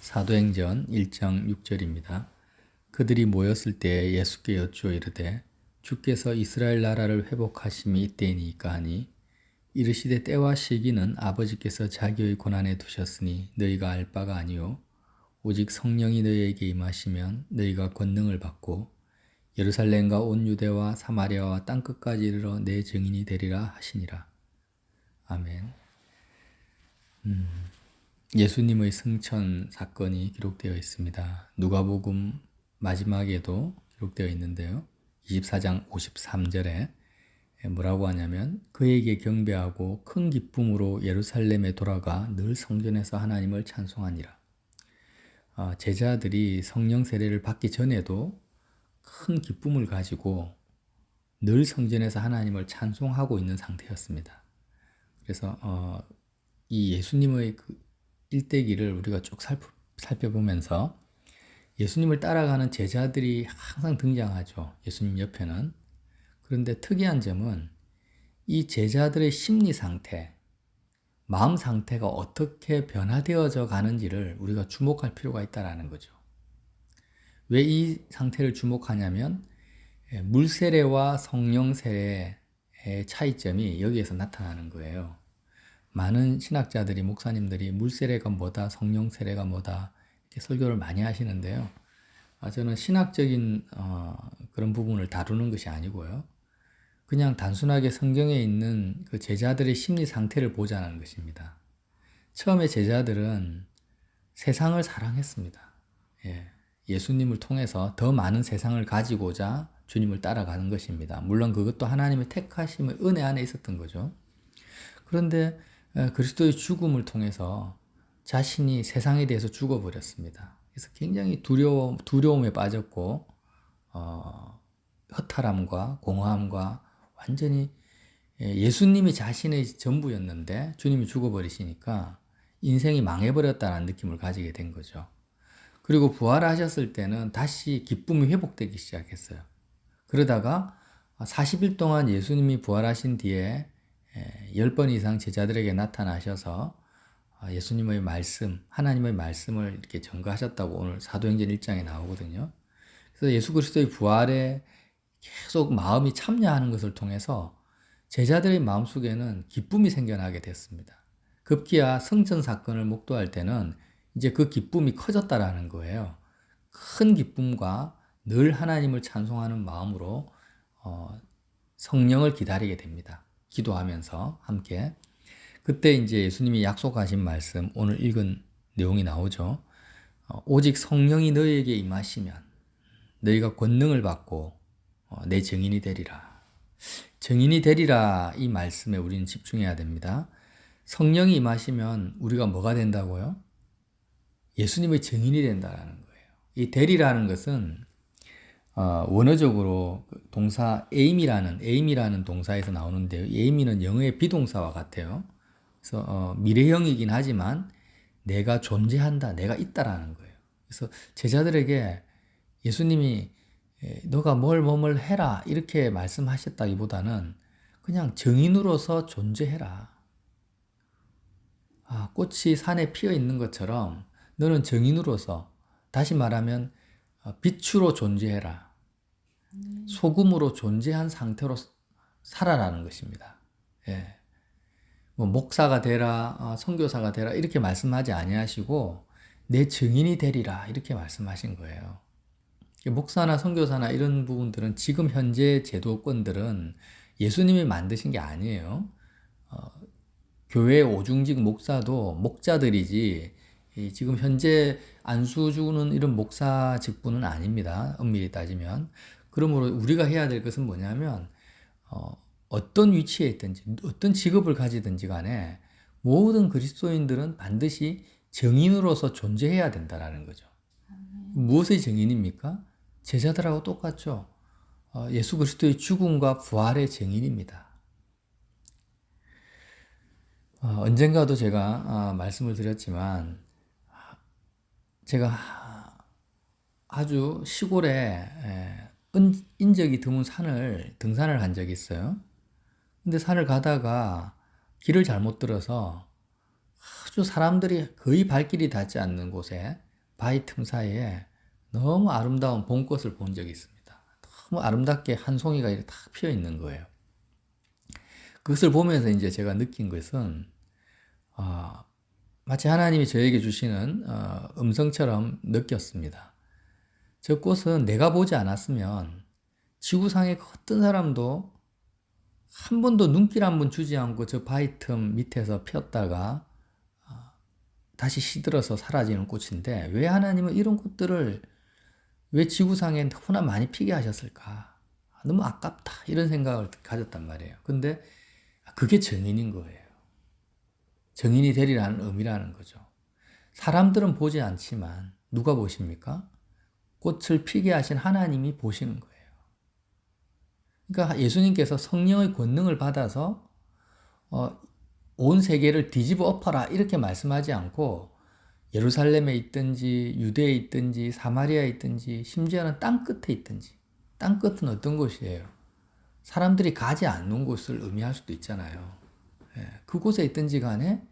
사도행전 1장 6절입니다. 그들이 모였을 때 예수께 여쭈어 이르되 주께서 이스라엘 나라를 회복하심이 이때이니까 하니 이르시되 때와 시기는 아버지께서 자기의 권한에 두셨으니 너희가 알 바가 아니요 오직 성령이 너희에게 임하시면 너희가 권능을 받고 예루살렘과 온 유대와 사마리아와 땅끝까지 이르러 내 증인이 되리라 하시니라. 아멘. 예수님의 승천 사건이 기록되어 있습니다. 누가복음 마지막에도 기록되어 있는데요. 24장 53절에 뭐라고 하냐면 그에게 경배하고 큰 기쁨으로 예루살렘에 돌아가 늘 성전에서 하나님을 찬송하니라. 제자들이 성령 세례를 받기 전에도 큰 기쁨을 가지고 늘 성전에서 하나님을 찬송하고 있는 상태였습니다. 그래서 이 예수님의 그 일대기를 우리가 쭉 살펴보면서 예수님을 따라가는 제자들이 항상 등장하죠. 예수님 옆에는. 그런데 특이한 점은 이 제자들의 심리 상태, 마음 상태가 어떻게 변화되어져 가는지를 우리가 주목할 필요가 있다는 거죠. 왜 이 상태를 주목하냐면 물세례와 성령 세례의 차이점이 여기에서 나타나는 거예요. 많은 신학자들이, 목사님들이 물세례가 뭐다, 성령 세례가 뭐다 이렇게 설교를 많이 하시는데요. 저는 신학적인 그런 부분을 다루는 것이 아니고요. 그냥 단순하게 성경에 있는 그 제자들의 심리 상태를 보자는 것입니다. 처음에 제자들은 세상을 사랑했습니다. 예수님을 통해서 더 많은 세상을 가지고자 주님을 따라가는 것입니다. 물론 그것도 하나님의 택하심의 은혜 안에 있었던 거죠. 그런데 그리스도의 죽음을 통해서 자신이 세상에 대해서 죽어버렸습니다. 그래서 굉장히 두려움에 빠졌고 허탈함과 공허함과 완전히 예수님이 자신의 전부였는데 주님이 죽어버리시니까 인생이 망해버렸다는 느낌을 가지게 된 거죠. 그리고 부활하셨을 때는 다시 기쁨이 회복되기 시작했어요. 그러다가 40일 동안 예수님이 부활하신 뒤에 10번 이상 제자들에게 나타나셔서 예수님의 말씀, 하나님의 말씀을 이렇게 전가하셨다고 오늘 사도행전 1장에 나오거든요. 그래서 예수 그리스도의 부활에 계속 마음이 참여하는 것을 통해서 제자들의 마음속에는 기쁨이 생겨나게 됐습니다. 급기야 성전 사건을 목도할 때는 이제 그 기쁨이 커졌다라는 거예요. 큰 기쁨과 늘 하나님을 찬송하는 마음으로 성령을 기다리게 됩니다. 기도하면서 함께. 그때 이제 예수님이 약속하신 말씀, 오늘 읽은 내용이 나오죠. 오직 성령이 너희에게 임하시면 너희가 권능을 받고 내 증인이 되리라. 증인이 되리라 이 말씀에 우리는 집중해야 됩니다. 성령이 임하시면 우리가 뭐가 된다고요? 예수님의 증인이 된다는 거예요. 이 되리라는 것은 원어적으로 동사 aim이라는 동사에서 나오는데요. aim은 영어의 비동사와 같아요. 그래서 미래형이긴 하지만 내가 존재한다, 내가 있다라는 거예요. 그래서 제자들에게 예수님이 너가 뭘 해라 이렇게 말씀하셨다기보다는 그냥 증인으로서 존재해라. 꽃이 산에 피어 있는 것처럼 너는 증인으로서, 다시 말하면 빛으로 존재해라. 소금으로 존재한 상태로 살아라는 것입니다. 뭐 목사가 되라, 선교사가 되라 이렇게 말씀하지 아니하시고 내 증인이 되리라 이렇게 말씀하신 거예요. 목사나 선교사나 이런 부분들은 지금 현재 제도권들은 예수님이 만드신 게 아니에요. 교회 오중직 목사도 목자들이지 지금 현재 안수 주는 이런 목사 직분은 아닙니다. 엄밀히 따지면. 그러므로 우리가 해야 될 것은 뭐냐면 어떤 위치에 있든지 어떤 직업을 가지든지 간에 모든 그리스도인들은 반드시 증인으로서 존재해야 된다는 거죠. 무엇의 증인입니까? 제자들하고 똑같죠. 예수 그리스도의 죽음과 부활의 증인입니다. 언젠가도 제가 말씀을 드렸지만 제가 아주 시골에 인적이 드문 등산을 한 적이 있어요. 근데 산을 가다가 길을 잘못 들어서 아주 사람들이 거의 발길이 닿지 않는 곳에 바위 틈 사이에 너무 아름다운 봄꽃을 본 적이 있습니다. 너무 아름답게 한 송이가 이렇게 탁 피어 있는 거예요. 그것을 보면서 이제 제가 느낀 것은 마치 하나님이 저에게 주시는 음성처럼 느꼈습니다. 저 꽃은 내가 보지 않았으면 지구상의 어떤 사람도 한 번도 눈길 한 번 주지 않고 저 바위 틈 밑에서 피었다가 다시 시들어서 사라지는 꽃인데 왜 하나님은 이런 꽃들을 왜 지구상에 너무나 많이 피게 하셨을까? 너무 아깝다 이런 생각을 가졌단 말이에요. 근데 그게 정인인 거예요. 정인이 되리라는 의미라는 거죠. 사람들은 보지 않지만 누가 보십니까? 꽃을 피게 하신 하나님이 보시는 거예요. 그러니까 예수님께서 성령의 권능을 받아서 온 세계를 뒤집어 엎어라 이렇게 말씀하지 않고 예루살렘에 있든지 유대에 있든지 사마리아에 있든지 심지어는 땅 끝에 있든지 땅 끝은 어떤 곳이에요? 사람들이 가지 않는 곳을 의미할 수도 있잖아요. 그곳에 있든지 간에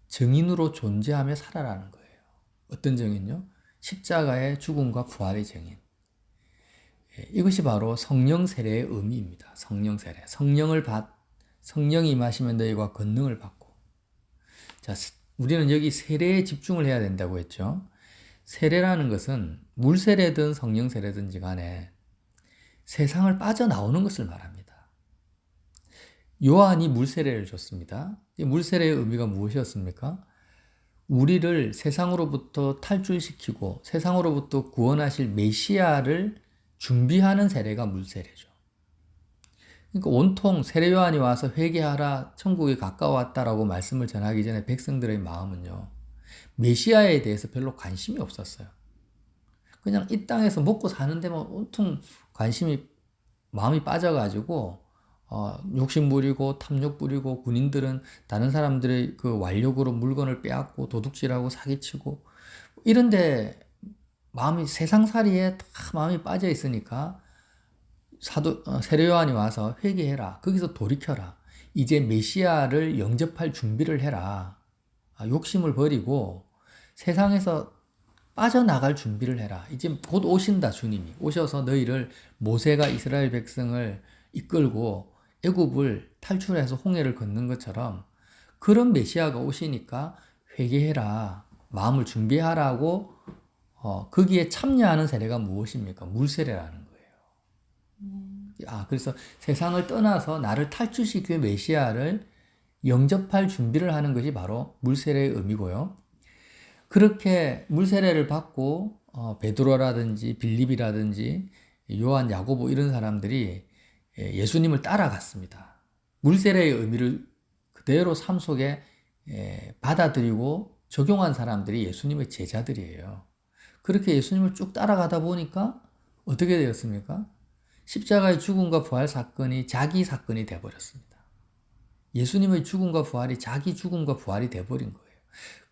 증인으로 존재하며 살아라는 거예요. 어떤 증인요? 십자가의 죽음과 부활의 증인. 이것이 바로 성령 세례의 의미입니다. 성령 세례. 성령이 임하시면 너희가 권능을 받고. 자, 우리는 여기 세례에 집중을 해야 된다고 했죠. 세례라는 것은 물 세례든 성령 세례든지 간에 세상을 빠져나오는 것을 말합니다. 요한이 물 세례를 줬습니다. 물 세례의 의미가 무엇이었습니까? 우리를 세상으로부터 탈출시키고 세상으로부터 구원하실 메시아를 준비하는 세례가 물 세례죠. 그러니까 온통 세례 요한이 와서 회개하라 천국이 가까웠다라고 말씀을 전하기 전에 백성들의 마음은요. 메시아에 대해서 별로 관심이 없었어요. 그냥 이 땅에서 먹고 사는 데만 온통 마음이 빠져가지고 욕심 부리고 탐욕 부리고 군인들은 다른 사람들의 그 완력으로 물건을 빼앗고 도둑질하고 사기치고 이런데 세상살이에 다 마음이 빠져 있으니까 세례 요한이 와서 회개해라. 거기서 돌이켜라. 이제 메시아를 영접할 준비를 해라. 욕심을 버리고 세상에서 빠져나갈 준비를 해라. 이제 곧 오신다 주님이. 오셔서 너희를 모세가 이스라엘 백성을 이끌고 애굽을 탈출해서 홍해를 걷는 것처럼 그런 메시아가 오시니까 회개해라. 마음을 준비하라고 거기에 참여하는 세례가 무엇입니까? 물세례라는 거예요. 그래서 세상을 떠나서 나를 탈출시킬 메시아를 영접할 준비를 하는 것이 바로 물세례의 의미고요. 그렇게 물세례를 받고 베드로라든지 빌립이라든지 요한, 야고보 이런 사람들이 예수님을 따라갔습니다. 물세례의 의미를 그대로 삶 속에 받아들이고 적용한 사람들이 예수님의 제자들이에요. 그렇게 예수님을 쭉 따라가다 보니까 어떻게 되었습니까? 십자가의 죽음과 부활 사건이 자기 사건이 되어버렸습니다. 예수님의 죽음과 부활이 자기 죽음과 부활이 되어버린 거예요.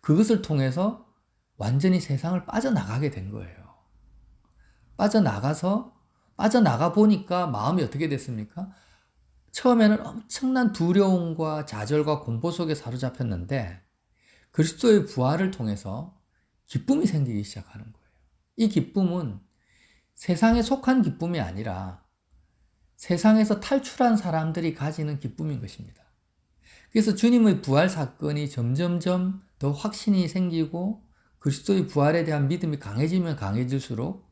그것을 통해서 완전히 세상을 빠져나가게 된 거예요. 빠져나가 보니까 마음이 어떻게 됐습니까? 처음에는 엄청난 두려움과 좌절과 공포 속에 사로잡혔는데 그리스도의 부활을 통해서 기쁨이 생기기 시작하는 거예요. 이 기쁨은 세상에 속한 기쁨이 아니라 세상에서 탈출한 사람들이 가지는 기쁨인 것입니다. 그래서 주님의 부활 사건이 점점점 더 확신이 생기고 그리스도의 부활에 대한 믿음이 강해지면 강해질수록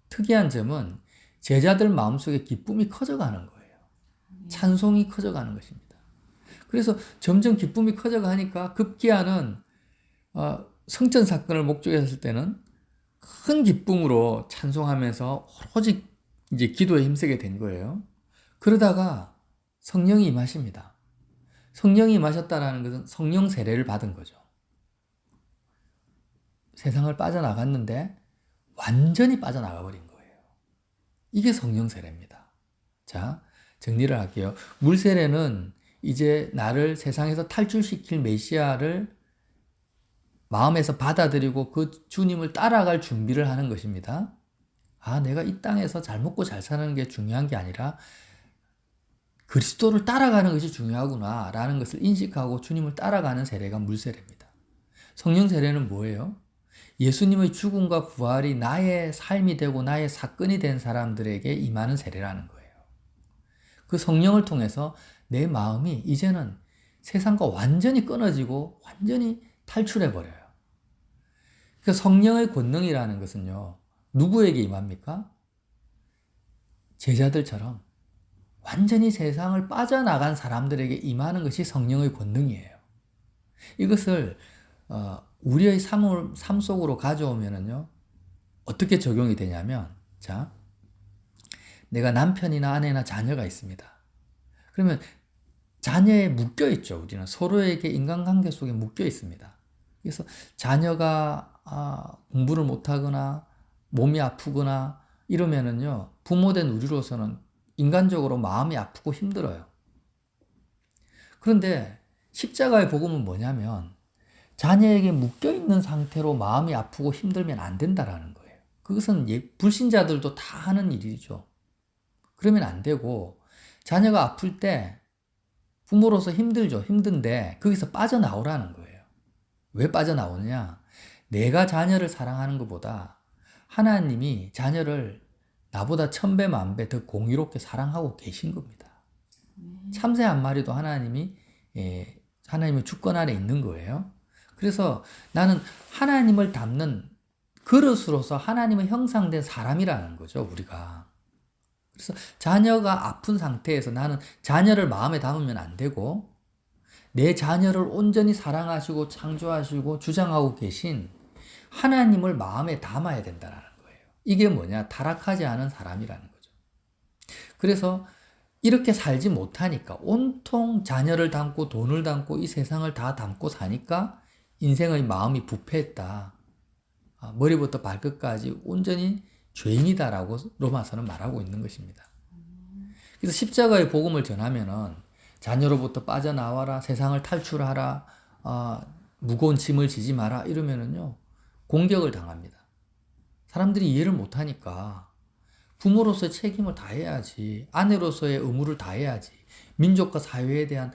특이한 점은 제자들 마음속에 기쁨이 커져가는 거예요. 찬송이 커져가는 것입니다. 그래서 점점 기쁨이 커져가니까 급기야는 성전 사건을 목격했을 때는 큰 기쁨으로 찬송하면서 오로지 이제 기도에 힘쓰게 된 거예요. 그러다가 성령이 임하십니다. 성령이 임하셨다는 것은 성령 세례를 받은 거죠. 세상을 빠져나갔는데 완전히 빠져나가 버린 거예요. 이게 성령 세례입니다. 자, 정리를 할게요. 물 세례는 이제 나를 세상에서 탈출시킬 메시아를 마음에서 받아들이고 그 주님을 따라갈 준비를 하는 것입니다. 내가 이 땅에서 잘 먹고 잘 사는 게 중요한 게 아니라 그리스도를 따라가는 것이 중요하구나 라는 것을 인식하고 주님을 따라가는 세례가 물세례입니다. 성령 세례는 뭐예요? 예수님의 죽음과 부활이 나의 삶이 되고 나의 사건이 된 사람들에게 임하는 세례라는 거예요. 그 성령을 통해서 내 마음이 이제는 세상과 완전히 끊어지고 완전히 탈출해버려요. 그 성령의 권능이라는 것은요, 누구에게 임합니까? 제자들처럼 완전히 세상을 빠져나간 사람들에게 임하는 것이 성령의 권능이에요. 이것을 우리의 삶 속으로 가져오면은요, 어떻게 적용이 되냐면, 자, 내가 남편이나 아내나 자녀가 있습니다. 그러면 자녀에 묶여 있죠. 우리는 서로에게 인간관계 속에 묶여 있습니다. 그래서 자녀가 공부를 못하거나 몸이 아프거나 이러면은요, 부모된 우리로서는 인간적으로 마음이 아프고 힘들어요. 그런데 십자가의 복음은 뭐냐면 자녀에게 묶여있는 상태로 마음이 아프고 힘들면 안 된다라는 거예요. 그것은 불신자들도 다 하는 일이죠. 그러면 안 되고 자녀가 아플 때 부모로서 힘들죠. 힘든데 거기서 빠져나오라는 거예요. 왜 빠져나오느냐? 내가 자녀를 사랑하는 것보다 하나님이 자녀를 나보다 1000배, 1000배 더 공의롭게 사랑하고 계신 겁니다. 참새 한 마리도 하나님의 주권 아래 있는 거예요. 그래서 나는 하나님을 담는 그릇으로서 하나님의 형상된 사람이라는 거죠, 우리가. 그래서 자녀가 아픈 상태에서 나는 자녀를 마음에 담으면 안 되고 내 자녀를 온전히 사랑하시고 창조하시고 주장하고 계신 하나님을 마음에 담아야 된다는 거예요. 이게 뭐냐? 타락하지 않은 사람이라는 거죠. 그래서 이렇게 살지 못하니까 온통 자녀를 담고 돈을 담고 이 세상을 다 담고 사니까 인생의 마음이 부패했다. 머리부터 발끝까지 온전히 죄인이다라고 로마서는 말하고 있는 것입니다. 그래서 십자가의 복음을 전하면은 자녀로부터 빠져나와라, 세상을 탈출하라, 무거운 짐을 지지 마라 이러면은요 공격을 당합니다. 사람들이 이해를 못하니까 부모로서의 책임을 다해야지, 아내로서의 의무를 다해야지, 민족과 사회에 대한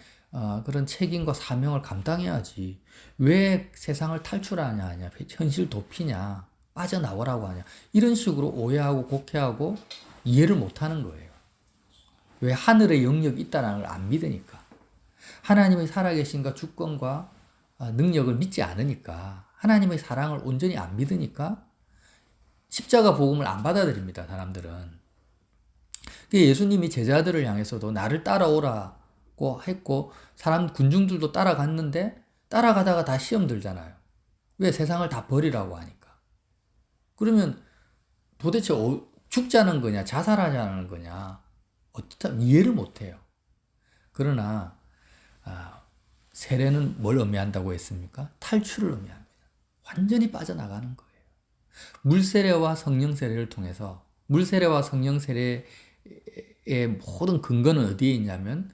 그런 책임과 사명을 감당해야지. 왜 세상을 탈출하냐, 현실 도피냐, 빠져나오라고 하냐. 이런 식으로 오해하고 곡해하고 이해를 못하는 거예요. 왜? 하늘의 영역이 있다는 걸 안 믿으니까. 하나님의 살아계신과 주권과 능력을 믿지 않으니까. 하나님의 사랑을 온전히 안 믿으니까 십자가 복음을 안 받아들입니다, 사람들은. 예수님이 제자들을 향해서도 나를 따라오라고 했고 군중들도 따라갔는데 따라가다가 다 시험 들잖아요. 왜? 세상을 다 버리라고 하니까. 그러면 도대체 죽자는 거냐 자살하자는 거냐 어떻다 이해를 못해요. 그러나 세례는 뭘 의미한다고 했습니까? 탈출을 의미합니다. 완전히 빠져나가는 거예요. 물세례와 성령세례를 통해서 물세례와 성령세례의 모든 근거는 어디에 있냐면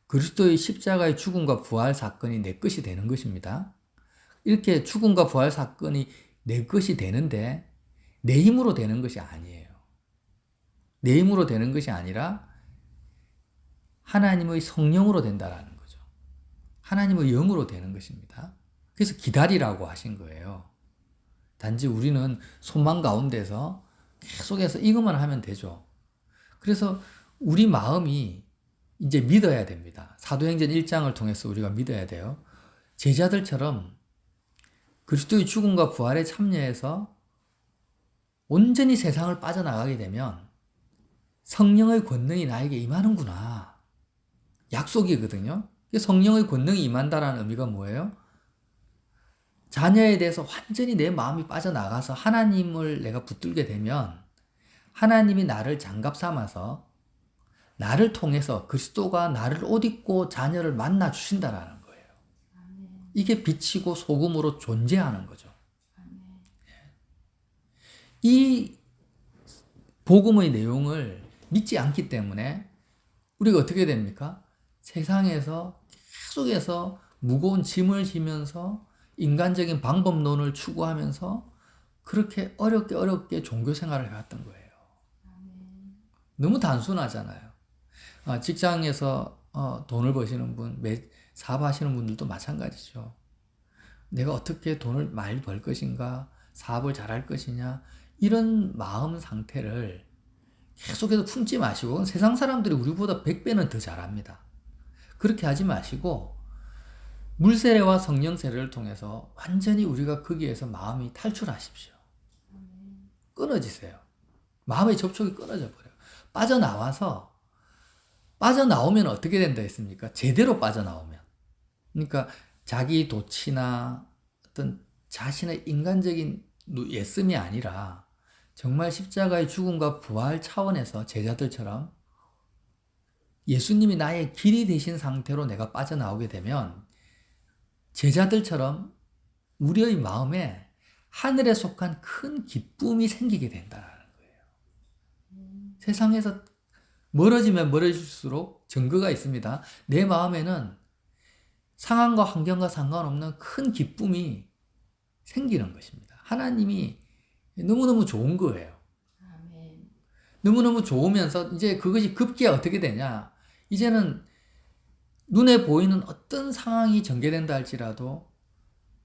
그리스도의 십자가의 죽음과 부활 사건이 내 것이 되는 것입니다. 이렇게 죽음과 부활 사건이 내 것이 되는데 내 힘으로 되는 것이 아니에요. 내 힘으로 되는 것이 아니라 하나님의 성령으로 된다라는 거죠. 하나님의 영으로 되는 것입니다. 그래서 기다리라고 하신 거예요. 단지 우리는 소망 가운데서 계속해서 이것만 하면 되죠. 그래서 우리 마음이 이제 믿어야 됩니다. 사도행전 1장을 통해서 우리가 믿어야 돼요. 제자들처럼 그리스도의 죽음과 부활에 참여해서 온전히 세상을 빠져나가게 되면 성령의 권능이 나에게 임하는구나. 약속이거든요. 성령의 권능이 임한다라는 의미가 뭐예요? 자녀에 대해서 완전히 내 마음이 빠져나가서 하나님을 내가 붙들게 되면 하나님이 나를 장갑 삼아서 나를 통해서 그리스도가 나를 옷 입고 자녀를 만나 주신다라는 거예요. 이게 빛이고 소금으로 존재하는 거죠. 이 복음의 내용을 믿지 않기 때문에 우리가 어떻게 됩니까? 세상에서 계속해서 무거운 짐을 지면서 인간적인 방법론을 추구하면서 그렇게 어렵게 종교 생활을 해왔던 거예요. 너무 단순하잖아요. 직장에서 돈을 버시는 분, 사업하시는 분들도 마찬가지죠. 내가 어떻게 돈을 많이 벌 것인가, 사업을 잘할 것이냐, 이런 마음 상태를 계속해서 품지 마시고, 세상 사람들이 우리보다 100배는 더 잘합니다. 그렇게 하지 마시고 물세례와 성령 세례를 통해서 완전히 우리가 거기에서 마음이 탈출하십시오. 끊어지세요. 마음의 접촉이 끊어져 버려요. 빠져나오면 어떻게 된다 했습니까? 제대로 빠져나오면. 그러니까 자기 도치나 어떤 자신의 인간적인 예씀이 아니라 정말 십자가의 죽음과 부활 차원에서 제자들처럼 예수님이 나의 길이 되신 상태로 내가 빠져나오게 되면 제자들처럼 우리의 마음에 하늘에 속한 큰 기쁨이 생기게 된다는 거예요. 세상에서 멀어지면 멀어질수록 증거가 있습니다. 내 마음에는 상황과 환경과 상관없는 큰 기쁨이 생기는 것입니다. 하나님이 너무너무 좋은 거예요. 너무너무 좋으면서 이제 그것이 급기야 어떻게 되냐. 이제는 눈에 보이는 어떤 상황이 전개된다 할지라도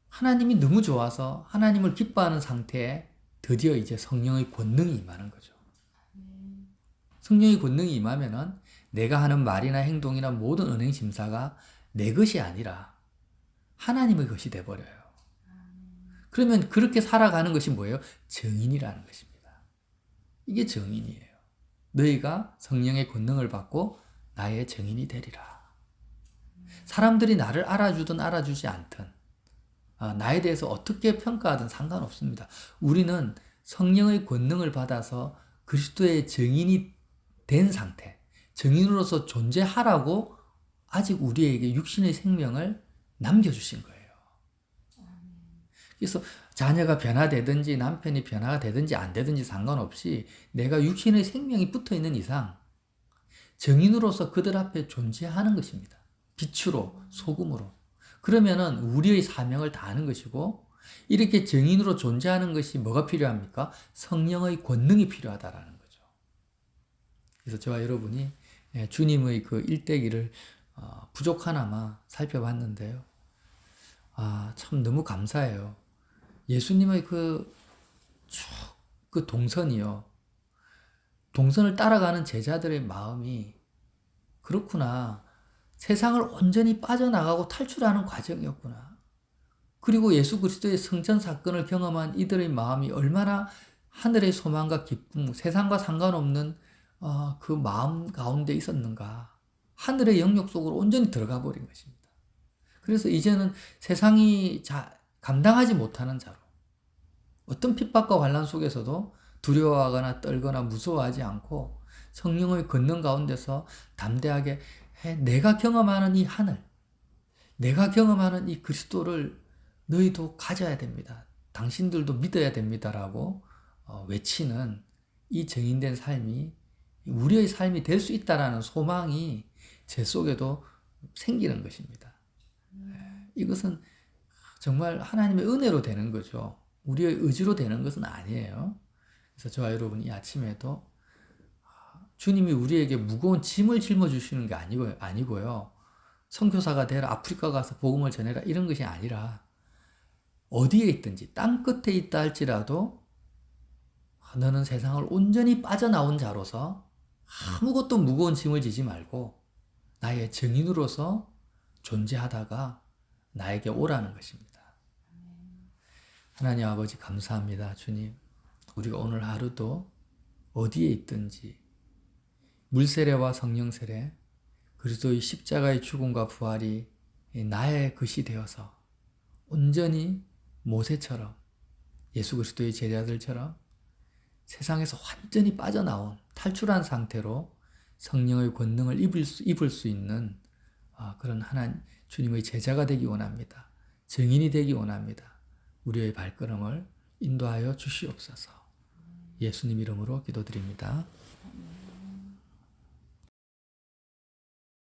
하나님이 너무 좋아서 하나님을 기뻐하는 상태에 드디어 이제 성령의 권능이 임하는 거죠. 성령의 권능이 임하면은 내가 하는 말이나 행동이나 모든 은행 심사가 내 것이 아니라 하나님의 것이 돼버려요. 그러면 그렇게 살아가는 것이 뭐예요? 증인이라는 것입니다. 이게 증인이에요. 너희가 성령의 권능을 받고 나의 증인이 되리라. 사람들이 나를 알아주든 알아주지 않든 나에 대해서 어떻게 평가하든 상관없습니다. 우리는 성령의 권능을 받아서 그리스도의 증인이 된 상태, 증인으로서 존재하라고 아직 우리에게 육신의 생명을 남겨주신 거예요. 그래서 자녀가 변화되든지 남편이 변화가 되든지 안 되든지 상관없이 내가 육신의 생명이 붙어 있는 이상 증인으로서 그들 앞에 존재하는 것입니다. 빛으로, 소금으로. 그러면은 우리의 사명을 다하는 것이고, 이렇게 증인으로 존재하는 것이 뭐가 필요합니까? 성령의 권능이 필요하다라는 거죠. 그래서 저와 여러분이 주님의 그 일대기를 부족하나마 살펴봤는데요. 참 너무 감사해요. 예수님의 그 동선이요. 동선을 따라가는 제자들의 마음이 그렇구나. 세상을 온전히 빠져나가고 탈출하는 과정이었구나. 그리고 예수 그리스도의 성전 사건을 경험한 이들의 마음이 얼마나 하늘의 소망과 기쁨, 세상과 상관없는 그 마음 가운데 있었는가. 하늘의 영역 속으로 온전히 들어가 버린 것입니다. 그래서 이제는 세상이 감당하지 못하는 자로 어떤 핍박과 환난 속에서도 두려워하거나 떨거나 무서워하지 않고 성령의 권능 가운데서 담대하게 내가 경험하는 이 하늘, 내가 경험하는 이 그리스도를 너희도 가져야 됩니다. 당신들도 믿어야 됩니다라고 외치는 이 증인된 삶이 우리의 삶이 될 수 있다라는 소망이 제 속에도 생기는 것입니다. 이것은 정말 하나님의 은혜로 되는 거죠. 우리의 의지로 되는 것은 아니에요. 그래서 저와 여러분이 아침에도 주님이 우리에게 무거운 짐을 짊어주시는 게 아니고요. 선교사가 되라, 아프리카 가서 복음을 전해라 이런 것이 아니라 어디에 있든지 땅 끝에 있다 할지라도 너는 세상을 온전히 빠져나온 자로서 아무것도 무거운 짐을 지지 말고 나의 증인으로서 존재하다가 나에게 오라는 것입니다. 하나님 아버지 감사합니다. 주님, 우리가 오늘 하루도 어디에 있든지 물세례와 성령세례, 그리스도의 십자가의 죽음과 부활이 나의 것이 되어서 온전히 모세처럼 예수 그리스도의 제자들처럼 세상에서 완전히 빠져나온 탈출한 상태로 성령의 권능을 입을 수 있는 그런 하나님 주님의 제자가 되기 원합니다. 증인이 되기 원합니다. 우리의 발걸음을 인도하여 주시옵소서. 예수님 이름으로 기도드립니다.